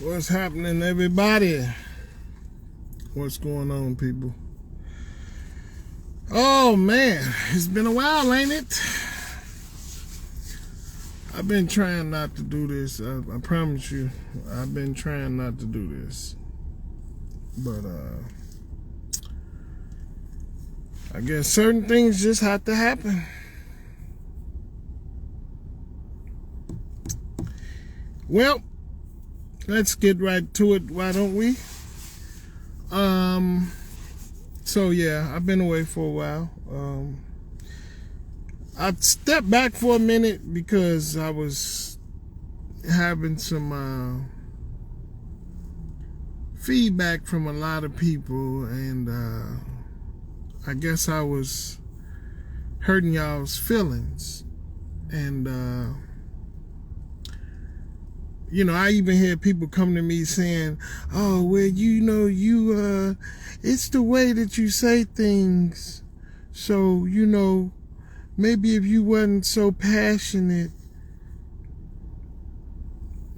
What's happening, everybody? What's going on, people? Oh man, it's been a while, ain't it? I've been trying not to do this. I promise you, I've been trying not to do this. But I guess certain things just have to happen. Well, let's get right to it, why don't we? So yeah, I've been away for a while. I stepped back for a minute because I was having some feedback from a lot of people, and I guess I was hurting y'all's feelings. And you know, I even had people come to me saying, oh, well, it's the way that you say things. So, maybe if you wasn't so passionate,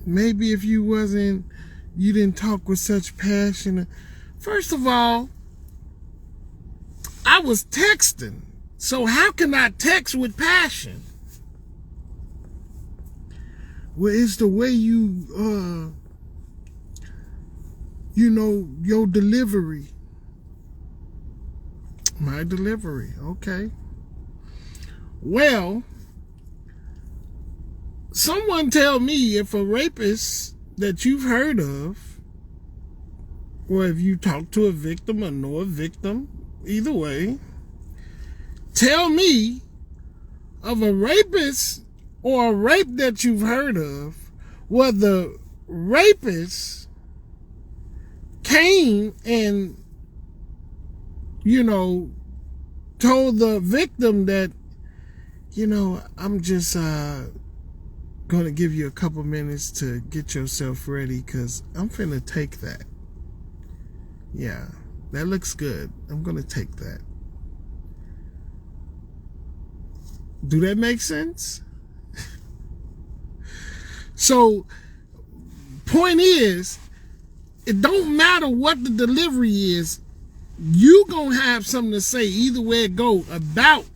maybe if you didn't talk with such passion. First of all, I was texting. So how can I text with passion? Well, it's the way your delivery. My delivery, okay. Well, someone tell me if a rapist that you've heard of, or if you talk to a victim or know a victim, either way, tell me of a rapist or a rape that you've heard of, where the rapist came and, told the victim that, I'm just going to give you a couple minutes to get yourself ready because I'm finna take that. Yeah, that looks good. I'm going to take that. Do that make sense? So, point is, it don't matter what the delivery is, you gonna have something to say either way it go about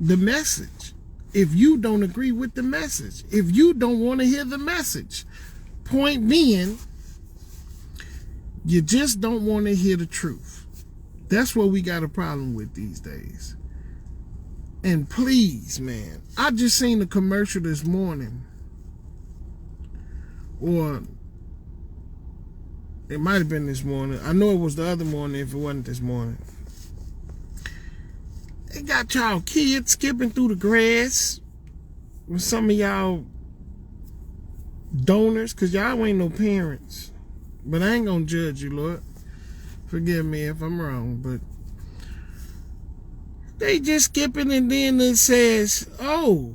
the message. If you don't agree with the message, if you don't want to hear the message, point being, you just don't want to hear the truth. That's what we got a problem with these days. And please, man, I just seen a commercial this morning, or it might have been this morning. I know it was the other morning if it wasn't this morning. They got y'all kids skipping through the grass with some of y'all donors, because y'all ain't no parents. But I ain't gonna judge you, Lord. Forgive me if I'm wrong, but they just skipping, and then it says, oh,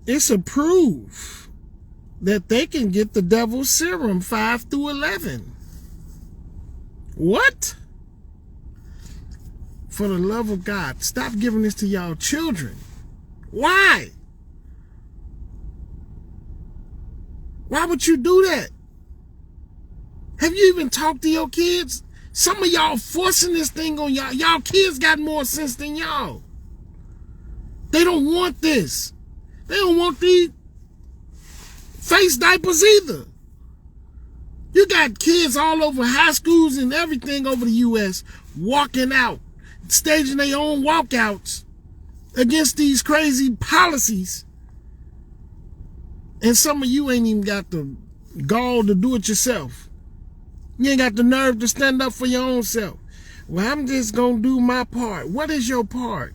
it's a proof that they can get the devil's serum 5 through 11. What? For the love of God, stop giving this to y'all children. Why? Why would you do that? Have you even talked to your kids? Some of y'all forcing this thing on y'all. Y'all kids got more sense than y'all. They don't want this. They don't want these face diapers either. You got kids all over high schools and everything over the U.S. walking out, staging their own walkouts against these crazy policies. And some of you ain't even got the gall to do it yourself. You ain't got the nerve to stand up for your own self. Well, I'm just going to do my part. What is your part?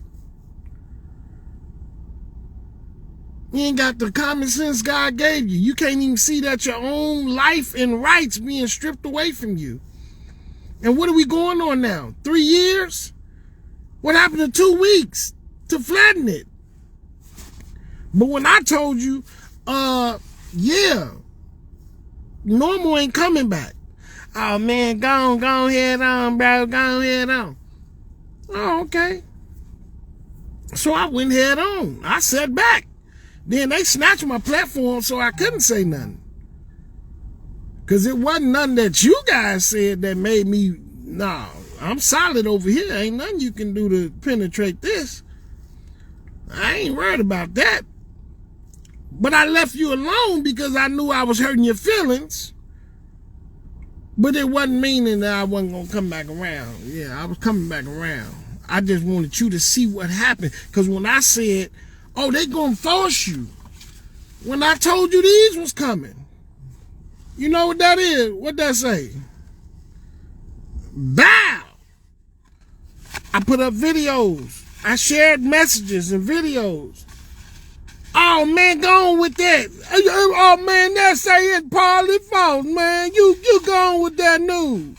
You ain't got the common sense God gave you. You can't even see that your own life and rights being stripped away from you. And what are we going on now? 3 years? What happened to 2 weeks to flatten it? But when I told you, yeah, normal ain't coming back. Oh man, go ahead on, bro. Go ahead on. Oh, okay. So I went head on. I sat back. Then they snatched my platform, so I couldn't say nothing. Because it wasn't nothing that you guys said that made me, nah, I'm solid over here. Ain't nothing you can do to penetrate this. I ain't worried about that. But I left you alone because I knew I was hurting your feelings. But it wasn't meaning that I wasn't going to come back around. Yeah, I was coming back around. I just wanted you to see what happened. Because when I said, oh, they going to force you. When I told you these was coming. You know what that is? What that say? Bow. I put up videos. I shared messages and videos. Oh, man, go on with that. Oh, man, that say it's partly false, man. You go on with that news.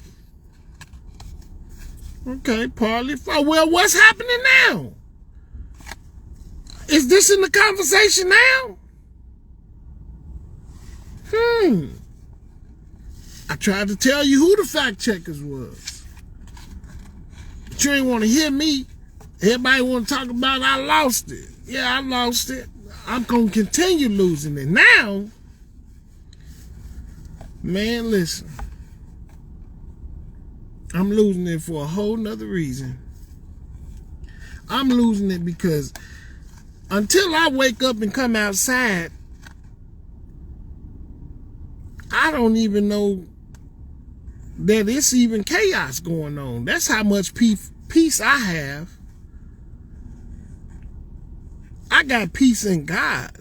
Okay, partly false. Well, what's happening now? Is this in the conversation now? I tried to tell you who the fact checkers was. But you ain't want to hear me. Everybody want to talk about I lost it. Yeah, I lost it. I'm going to continue losing it. Now, man, listen. I'm losing it for a whole nother reason. I'm losing it because until I wake up and come outside, I don't even know that it's even chaos going on. That's how much peace I have. I got peace in God.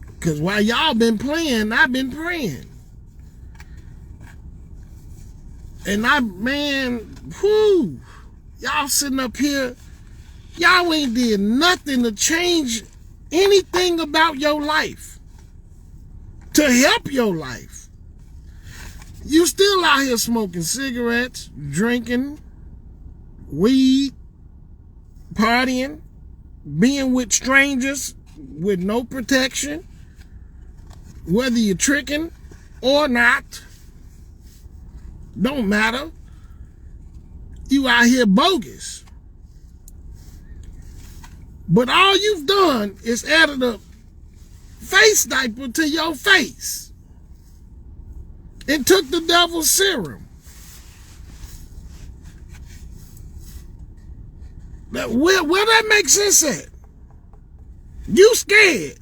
Because while y'all been playing, I've been praying. And y'all sitting up here, y'all ain't did nothing to change anything about your life. To help your life. You still out here smoking cigarettes, drinking, weed, partying, being with strangers with no protection, whether you're tricking or not, don't matter. You out here bogus. But all you've done is added a face diaper to your face and took the devil's serum. Where that makes sense at? You scared.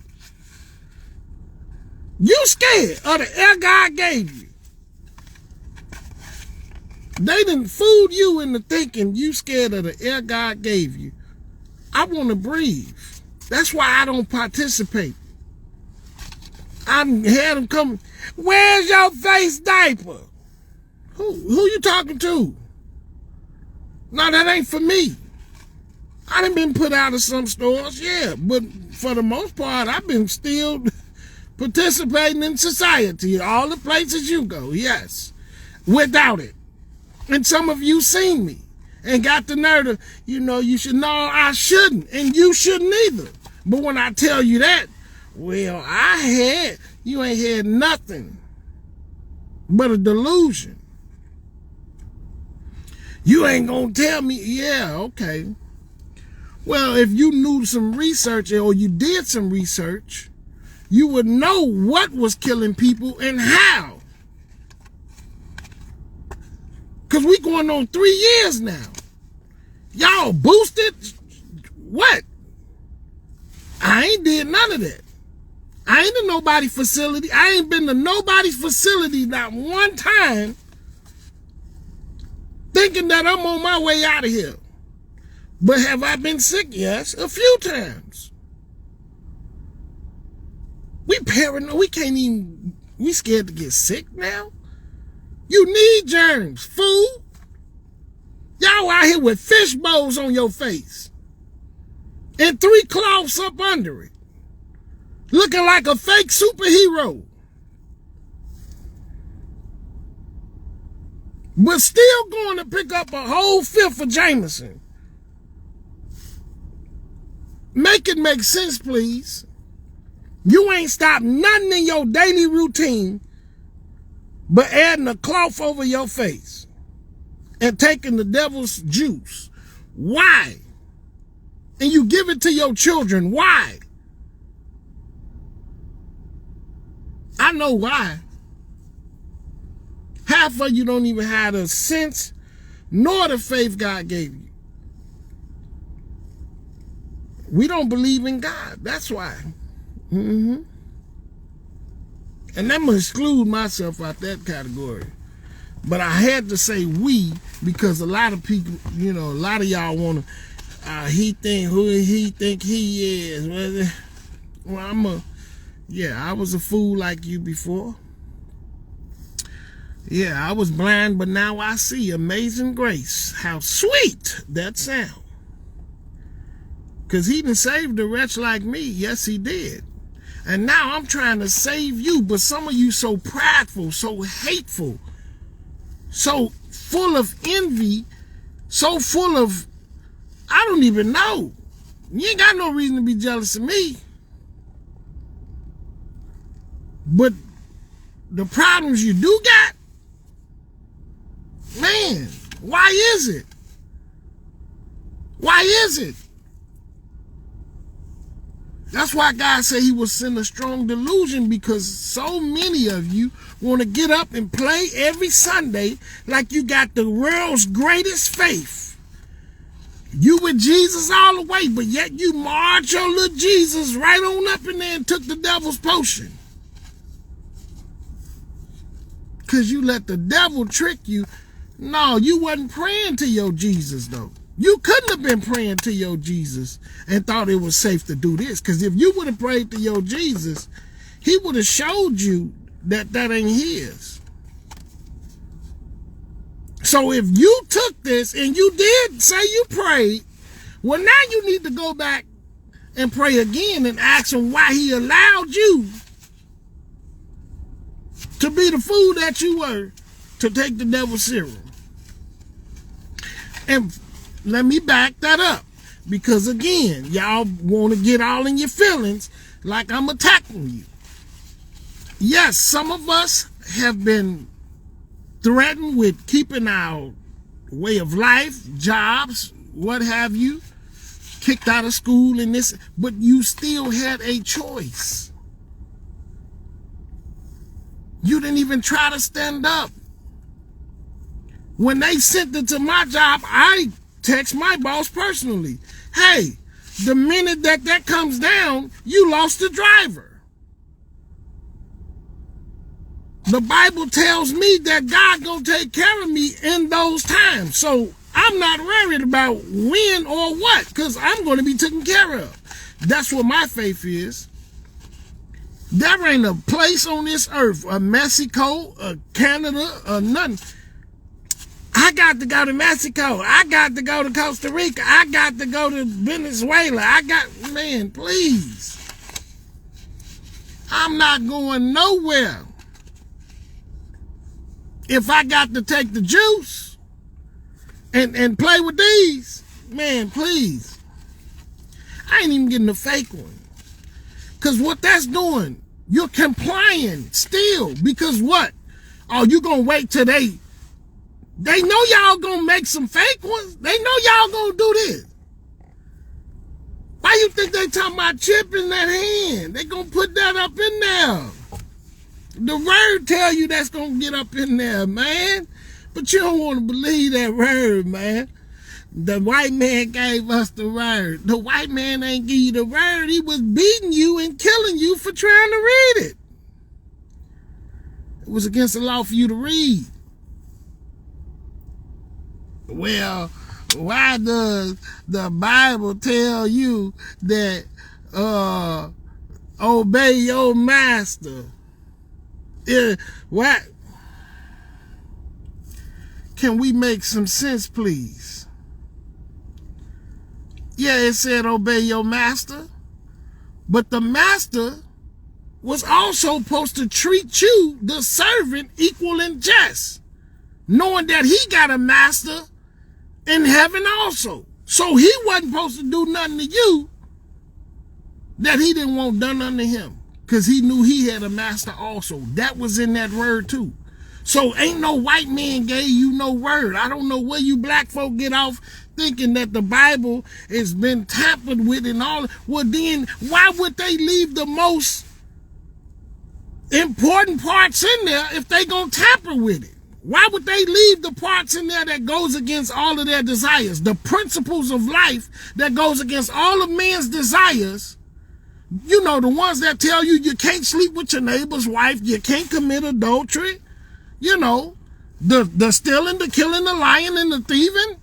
You scared of the air God gave you. They done fooled you into thinking you scared of the air God gave you. I want to breathe. That's why I don't participate. I had them come, where's your face diaper? Who you talking to? No, that ain't for me. I done been put out of some stores, yeah, but for the most part, I've been still participating in society, all the places you go, yes, without it. And some of you seen me and got the nerve to, you should know I shouldn't, and you shouldn't either. But when I tell you that, well, you ain't had nothing but a delusion. You ain't gonna tell me, yeah, okay. Well, if you knew some research or you did some research, you would know what was killing people and how. Because we going on 3 years now. Y'all boosted? What? I ain't did none of that. I ain't in nobody's facility. I ain't been to nobody's facility not one time thinking that I'm on my way out of here. But have I been sick? Yes, a few times. We paranoid. We scared to get sick now. You need germs, fool. Y'all out here with fish bowls on your face. And 3 cloths up under it. Looking like a fake superhero. But still going to pick up a whole 5th of Jameson. Make it make sense, please. You ain't stopped nothing in your daily routine but adding a cloth over your face and taking the devil's juice. Why? And you give it to your children. Why? I know why. Half of you don't even have the sense nor the faith God gave you. We don't believe in God. That's why. And I'm going to exclude myself out that category. But I had to say we, because a lot of people, a lot of y'all want to, he think who he think he is. Well, I was a fool like you before. Yeah, I was blind, but now I see. Amazing grace. How sweet that sound. Because he didn't save the wretch like me. Yes, he did. And now I'm trying to save you, but some of you so prideful, so hateful, so full of envy, so full of, I don't even know. You ain't got no reason to be jealous of me. But the problems you do got, man, why is it? Why is it? That's why God said he will send a strong delusion, because so many of you want to get up and play every Sunday like you got the world's greatest faith. You with Jesus all the way, but yet you march your little Jesus right on up in there and took the devil's potion. Because you let the devil trick you. No, you wasn't praying to your Jesus, though. You couldn't have been praying to your Jesus and thought it was safe to do this. Because if you would have prayed to your Jesus, he would have showed you that that ain't his. So if you took this and you did say you prayed, well, now you need to go back and pray again and ask him why he allowed you to be the fool that you were to take the devil's serum. And let me back that up, because again, y'all want to get all in your feelings like I'm attacking you. Yes, some of us have been threatened with keeping our way of life, jobs, what have you, kicked out of school and this, but you still had a choice. You didn't even try to stand up. When they sent it to my job, I text my boss personally. Hey, the minute that comes down, you lost the driver. The Bible tells me that God gonna take care of me in those times. So I'm not worried about when or what, because I'm going to be taken care of. That's what my faith is. There ain't a place on this earth, a Mexico, a Canada, or nothing. I got to go to Mexico. I got to go to Costa Rica. I got to go to Venezuela. Man, please. I'm not going nowhere. If I got to take the juice and play with these, man, please. I ain't even getting a fake one. Because what that's doing, you're complying still. Because what? Oh, you going to wait till they know y'all gonna make some fake ones. They know y'all gonna do this. Why you think they talking about chip in that hand? They gonna put that up in there. The word tell you that's gonna get up in there, man. But you don't want to believe that word, man. The white man gave us the word. The white man ain't give you the word. He was beating you and killing you for trying to read it. It was against the law for you to read. Well, why does the Bible tell you that obey your master? What? Can we make some sense, please? Yeah, it said obey your master, but the master was also supposed to treat you, the servant, equal and just, knowing that he got a master in heaven also. So he wasn't supposed to do nothing to you that he didn't want done unto him, because he knew he had a master also. That was in that word too. So ain't no white man gave you no word. I don't know where you black folk get off thinking that the Bible has been tampered with and all. Well, then why would they leave the most important parts in there if they gonna tamper with it? Why would they leave the parts in there that goes against all of their desires? The principles of life that goes against all of men's desires. You know, the ones that tell you you can't sleep with your neighbor's wife, you can't commit adultery, you know, the stealing, the killing, the lying, and the thieving.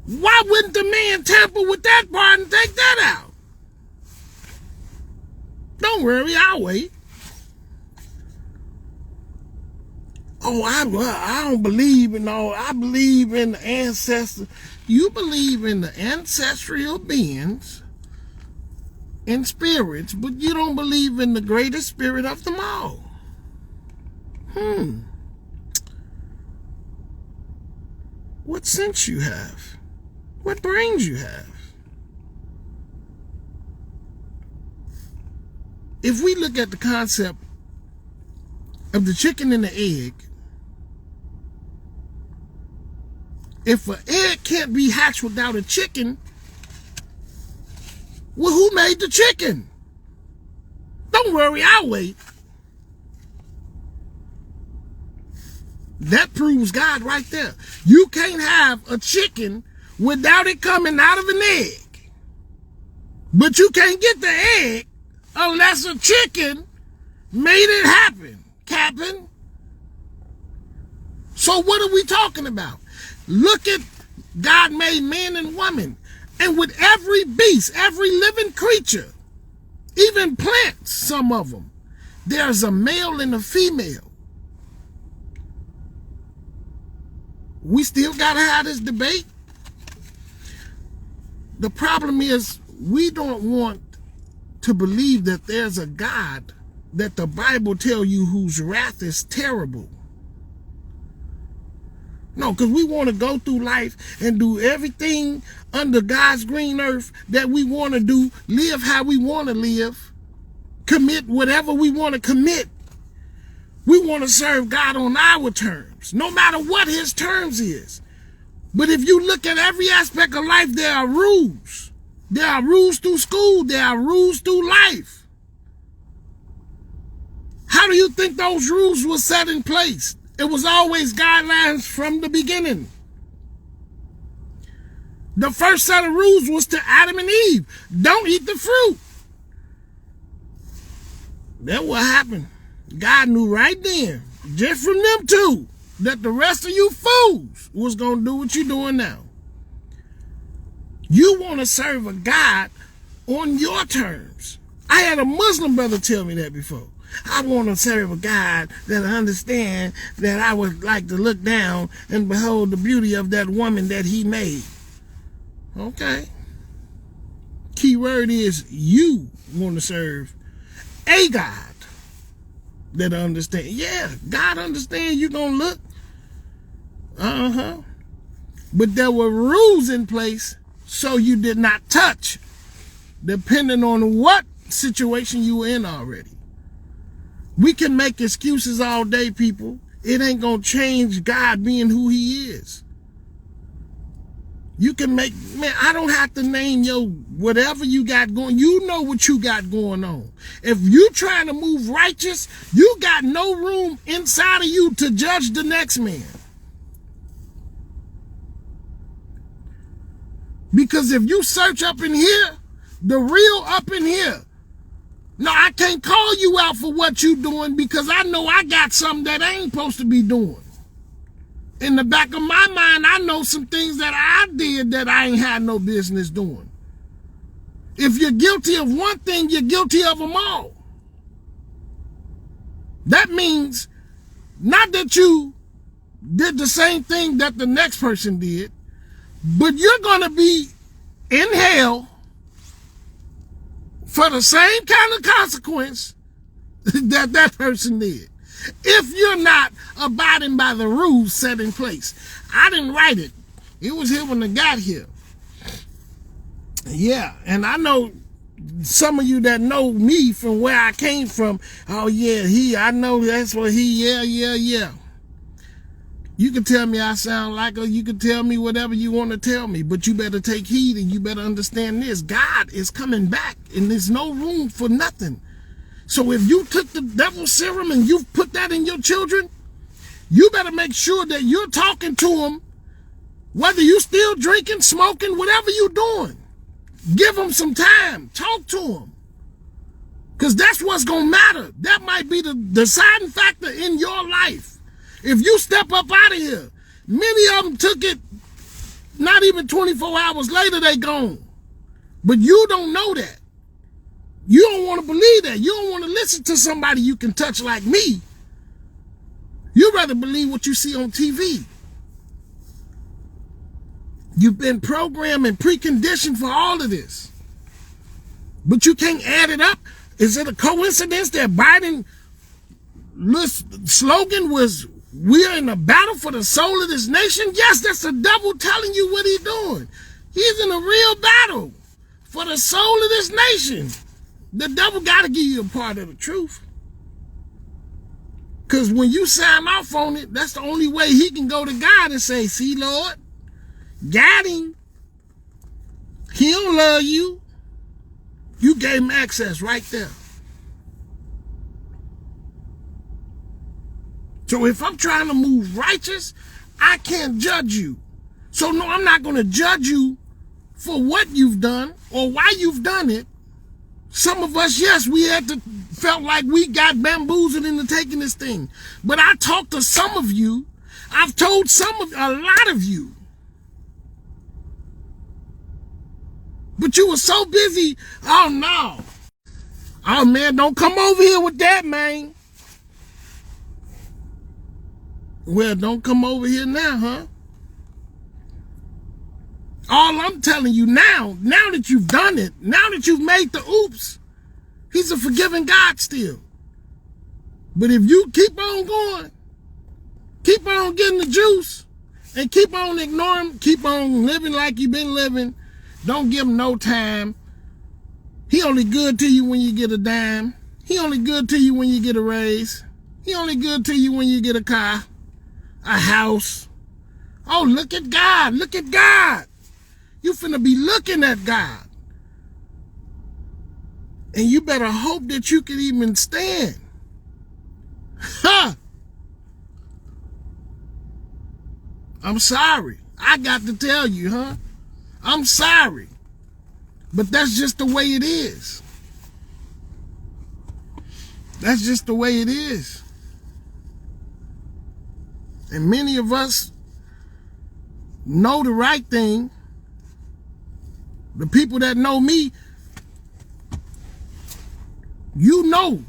Why wouldn't the man tamper with that part and take that out? Don't worry, I'll wait. Oh, I don't believe in all. I believe in the ancestors. You believe in the ancestral beings and spirits, but you don't believe in the greatest spirit of them all. What sense you have? What brains you have? If we look at the concept of the chicken and the egg, if an egg can't be hatched without a chicken, well, who made the chicken? Don't worry, I'll wait. That proves God right there. You can't have a chicken without it coming out of an egg. But you can't get the egg unless a chicken made it happen, Captain. So what are we talking about? Look at God made man and woman. And with every beast, every living creature, even plants, some of them, there's a male and a female. We still got to have this debate. The problem is we don't want to believe that there's a God that the Bible tells you whose wrath is terrible. No, because we want to go through life and do everything under God's green earth that we want to do, live how we want to live, commit whatever we want to commit. We want to serve God on our terms, no matter what his terms is. But if you look at every aspect of life, there are rules. There are rules through school. There are rules through life. How do you think those rules were set in place? It was always guidelines from the beginning. The first set of rules was to Adam and Eve. Don't eat the fruit. That's what happened. God knew right then, just from them two, that the rest of you fools was going to do what you're doing now. You want to serve a God on your terms. I had a Muslim brother tell me that before. I want to serve a God that understand that I would like to look down and behold the beauty of that woman that he made. Okay. Key word is you want to serve a God that understand. Yeah, God understand you gonna look. But there were rules in place so you did not touch, depending on what situation you were in already. We can make excuses all day, people. It ain't gonna change God being who he is. You can make, man, I don't have to name your whatever you got going. You know what you got going on. If you trying to move righteous, you got no room inside of you to judge the next man. Because if you search up in here, the real up in here, no, I can't call you out for what you doing because I know I got something that I ain't supposed to be doing. In the back of my mind, I know some things that I did that I ain't had no business doing. If you're guilty of one thing, you're guilty of them all. That means not that you did the same thing that the next person did, but you're going to be in hell for the same kind of consequence that that person did. If you're not abiding by the rules set in place. I didn't write it. It was here when I got here. Yeah, and I know some of you that know me from where I came from. Oh yeah, I know that's what yeah. You can tell me I sound like her. You can tell me whatever you want to tell me, but you better take heed and you better understand this. God is coming back and there's no room for nothing. So if you took the devil's serum and you've put that in your children, you better make sure that you're talking to them, whether you still drinking, smoking, whatever you're doing. Give them some time. Talk to them. Because that's what's going to matter. That might be the deciding factor in your life. If you step up out of here, many of them took it, not even 24 hours later, they gone. But you don't know that. You don't want to believe that. You don't want to listen to somebody you can touch like me. You'd rather believe what you see on TV. You've been programmed and preconditioned for all of this. But you can't add it up. Is it a coincidence that Biden's slogan was, "We're in a battle for the soul of this nation"? Yes, that's the devil telling you what he's doing. He's in a real battle for the soul of this nation. The devil got to give you a part of the truth. Because when you sign off on it, that's the only way he can go to God and say, "See, Lord, got him. He don't love you." You gave him access right there. So if I'm trying to move righteous, I can't judge you. So no, I'm not going to judge you for what you've done or why you've done it. Some of us, yes, felt like we got bamboozled into taking this thing. But I talked to some of you. I've told a lot of you. But you were so busy. Oh, no. Oh, man, don't come over here with that, man. Well, don't come over here now, huh? All I'm telling you now that you've done it, now that you've made the oops, he's a forgiving God still. But if you keep on going, keep on getting the juice, and keep on ignoring, keep on living like you've been living, don't give him no time. He only good to you when you get a dime. He only good to you when you get a raise. He only good to you when you get a car, a house. Oh, look at God. Look at God. You finna be looking at God. And you better hope that you can even stand. Huh. I'm sorry. I got to tell you, huh? I'm sorry. But that's just the way it is. That's just the way it is. And many of us know the right thing. The people that know me, you know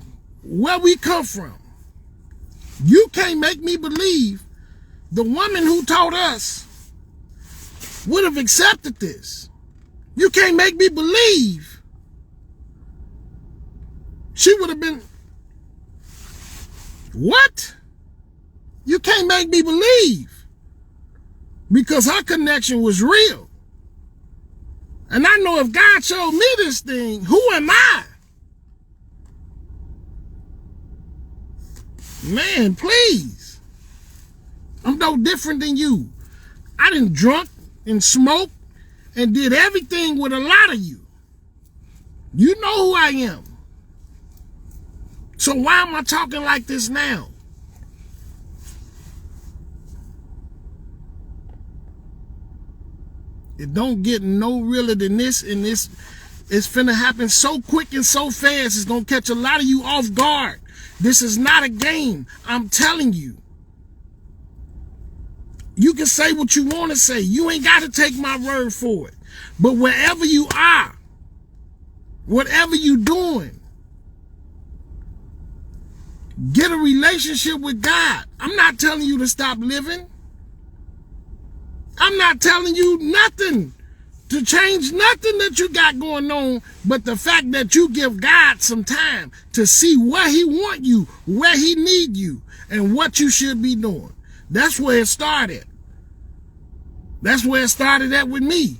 where we come from. You can't make me believe the woman who taught us would have accepted this. You can't make me believe she would have been. What? You can't make me believe, because her connection was real. And I know if God showed me this thing, who am I? Man, please. I'm no different than you. I done drunk and smoked and did everything with a lot of you. You know who I am. So why am I talking like this now? It don't get no realer than this, and this is finna happen so quick and so fast, it's gonna catch a lot of you off guard. This is not a game, I'm telling you. You can say what you want to say. You ain't got to take my word for it. But wherever you are, whatever you doing, get a relationship with God. I'm not telling you to stop living. I'm not telling you nothing to change nothing that you got going on, but the fact that you give God some time to see where he want you, where he need you, and what you should be doing. That's where it started. That's where it started at with me.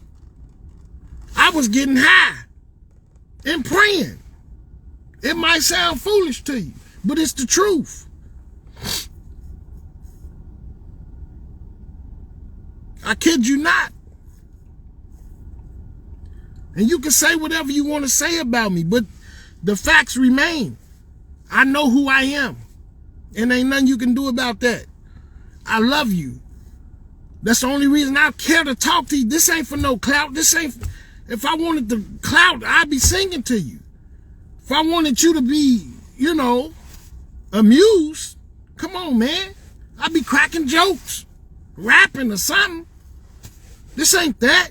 I was getting high and praying. It might sound foolish to you, but it's the truth. I kid you not. And you can say whatever you want to say about me, but the facts remain. I know who I am. And ain't nothing you can do about that. I love you. That's the only reason I care to talk to you. This ain't for no clout. This ain't... If I wanted the clout, I'd be singing to you. If I wanted you to be, you know, amused, come on, man. I'd be cracking jokes, rapping or something. This ain't that.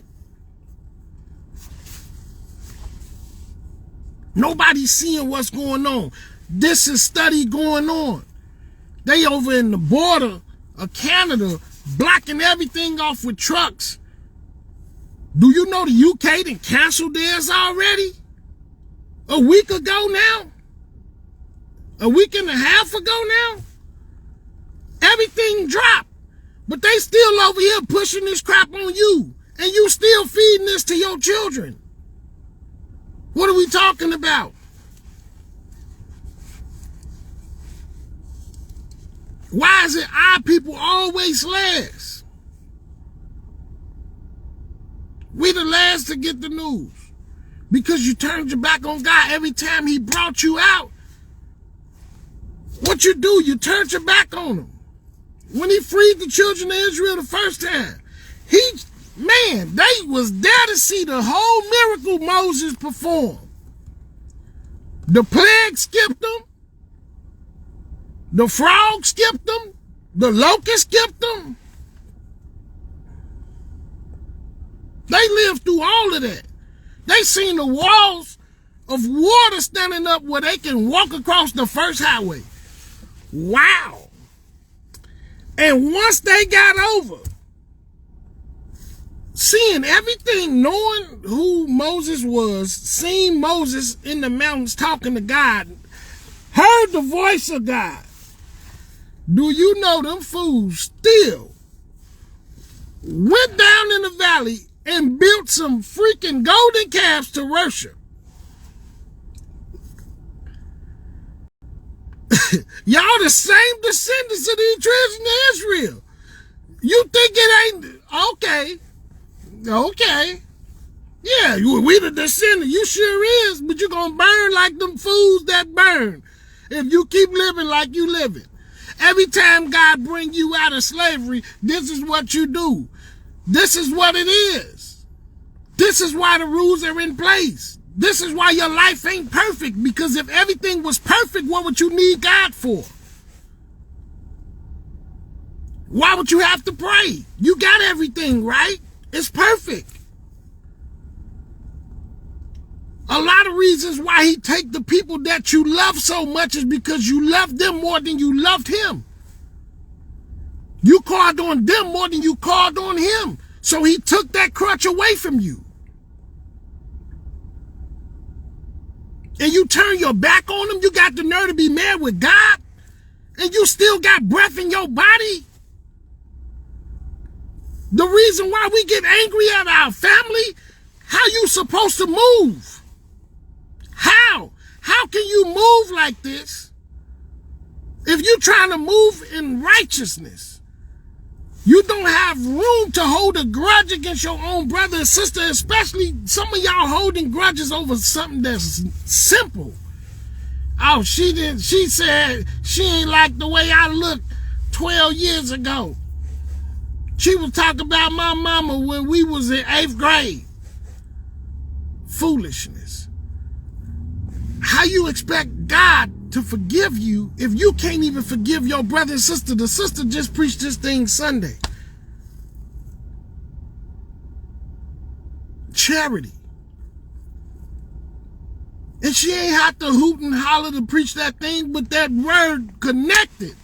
Nobody's seeing what's going on. This is study going on. They over in the border of Canada blocking everything off with trucks. Do you know the UK done canceled theirs already? A week ago now? A week and a half ago now? Everything dropped. But they still over here pushing this crap on you. And you still feeding this to your children. What are we talking about? Why is it our people always last? We the last to get the news. Because you turned your back on God every time he brought you out. What you do, you turned your back on him. When he freed the children of Israel the first time, they was there to see the whole miracle Moses performed. The plague skipped them. The frog skipped them. The locust skipped them. They lived through all of that. They seen the walls of water standing up where they can walk across the first highway. Wow. And once they got over, seeing everything, knowing who Moses was, seeing Moses in the mountains talking to God, heard the voice of God. Do you know them fools still went down in the valley and built some freaking golden calves to worship? Y'all the same descendants of the children of Israel. You think it ain't okay? Okay. Yeah, we the descendant. You sure is, but you're gonna burn like them fools that burn if you keep living like you living. Every time God bring you out of slavery, this is what you do. This is what it is. This is why the rules are in place. This is why your life ain't perfect, because if everything was perfect, what would you need God for? Why would you have to pray? You got everything, right? It's perfect. A lot of reasons why he take the people that you love so much is because you love them more than you loved him. You called on them more than you called on him. So he took that crutch away from you. And you turn your back on him. You got the nerve to be mad with God. And you still got breath in your body. The reason why we get angry at our family, how you supposed to move? How? How can you move like this if you're trying to move in righteousness? You don't have room to hold a grudge against your own brother and sister, especially some of y'all holding grudges over something that's simple. Oh, she said she ain't like the way I looked 12 years ago. She was talking about my mama when we was in 8th grade. Foolishness. How you expect God to forgive you if you can't even forgive your brother and sister? The sister just preached this thing Sunday. Charity. And she ain't had to hoot and holler to preach that thing, but that word connected.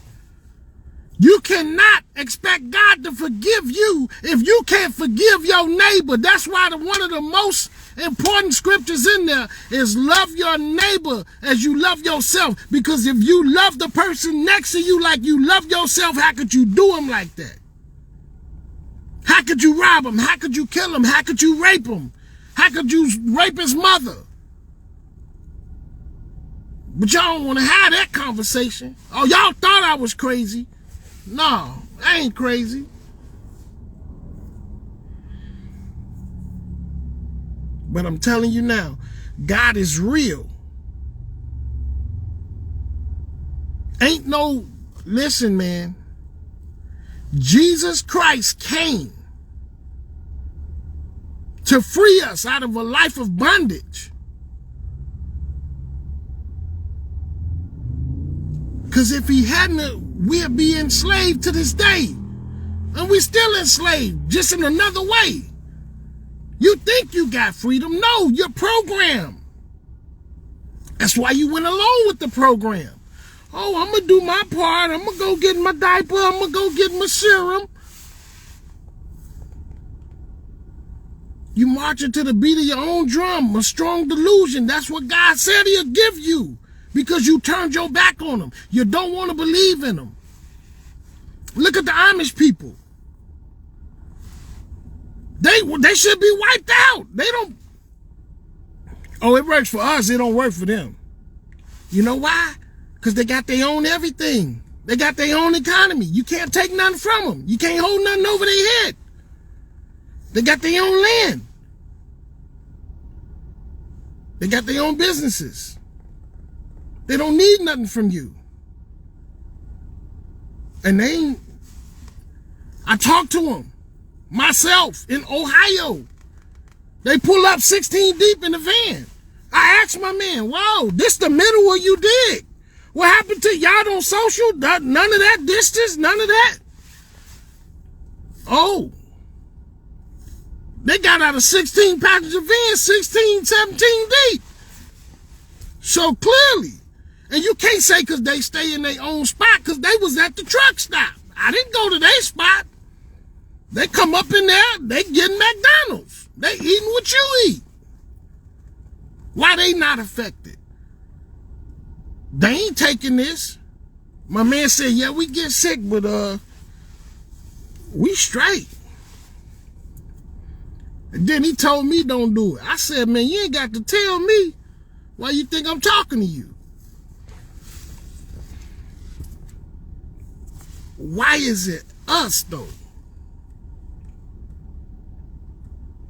You cannot expect God to forgive you if you can't forgive your neighbor. That's why one of the most important scriptures in there is love your neighbor as you love yourself. Because if you love the person next to you like you love yourself, how could you do him like that? How could you rob him? How could you kill him? How could you rape him? How could you rape his mother? But y'all don't want to have that conversation. Oh, y'all thought I was crazy. No, I ain't crazy. But I'm telling you now, God is real. Ain't no, listen, man. Jesus Christ came to free us out of a life of bondage. Because if he hadn't, we'd be enslaved to this day. And we still enslaved, just in another way. You think you got freedom. No, you're programmed. That's why you went along with the program. Oh, I'm going to do my part. I'm going to go get my diaper. I'm going to go get my serum. You marching to the beat of your own drum, a strong delusion. That's what God said he'll give you because you turned your back on him. You don't want to believe in him. Look at the Amish people. They should be wiped out. They don't. Oh, it works for us. It don't work for them. You know why? Because they got their own everything. They got their own economy. You can't take nothing from them. You can't hold nothing over their head. They got their own land. They got their own businesses. They don't need nothing from you. And they ain't. I talked to them myself in Ohio. They pull up 16 deep in the van. I asked my man, wow, this the middle where you dig. What happened to y'all on social? None of that distance, none of that. Oh. They got out of 16 passenger van, 16, 17 deep. So clearly. And you can't say because they stay in their own spot because they was at the truck stop. I didn't go to their spot. They come up in there, they getting McDonald's. They eating what you eat. Why they not affected? They ain't taking this. My man said, yeah, we get sick, but we straight. And then he told me don't do it. I said, man, you ain't got to tell me why you think I'm talking to you. Why is it us, though?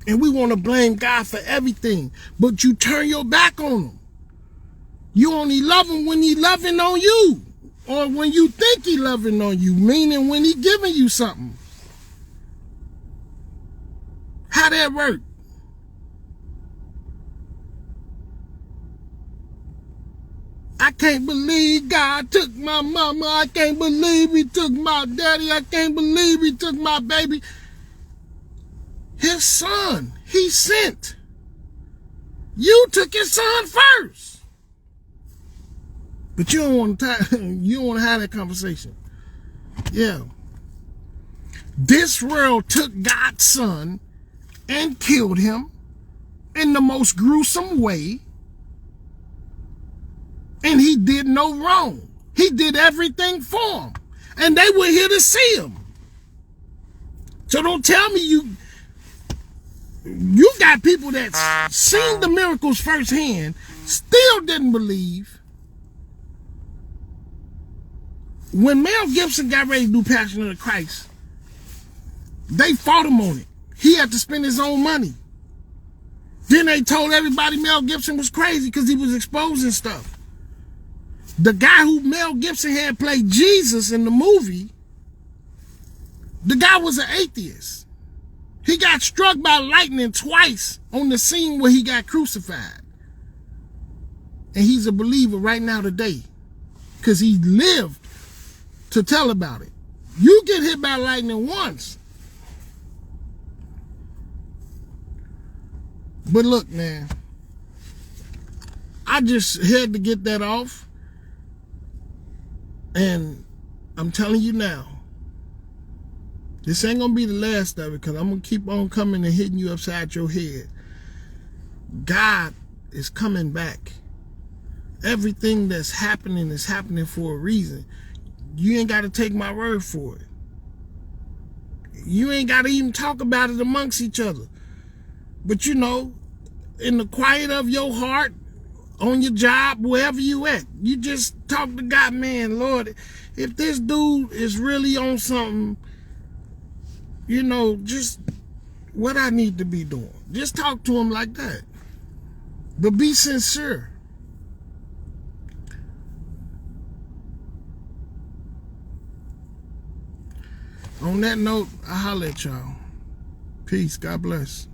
And we want to blame God for everything, but you turn your back on him. You only love him when he loving on you, or when you think he loving on you, meaning when he giving you something. How that work? I can't believe God took my mama. I can't believe he took my daddy. I can't believe he took my baby. His son, he sent. You took his son first. But you don't want to have that conversation. Yeah. This world took God's son and killed him in the most gruesome way. And he did no wrong. He did everything for him. And they were here to see him. So don't tell me you got people that seen the miracles firsthand, still didn't believe. When Mel Gibson got ready to do Passion of the Christ, they fought him on it. He had to spend his own money. Then they told everybody Mel Gibson was crazy because he was exposing stuff. The guy who Mel Gibson had played Jesus in the movie, the guy was an atheist. He got struck by lightning twice on the scene where he got crucified. And he's a believer right now today because he lived to tell about it. You get hit by lightning once. But look, man, I just had to get that off. And I'm telling you now, this ain't gonna be the last of it because I'm gonna keep on coming and hitting you upside your head. God is coming back. Everything that's happening is happening for a reason. You ain't got to take my word for it. You ain't got to even talk about it amongst each other. But you know, in the quiet of your heart, on your job, wherever you at, you just talk to God, man, Lord, if this dude is really on something, you know, just what I need to be doing. Just talk to him like that. But be sincere. On that note, I holler at y'all. Peace. God bless.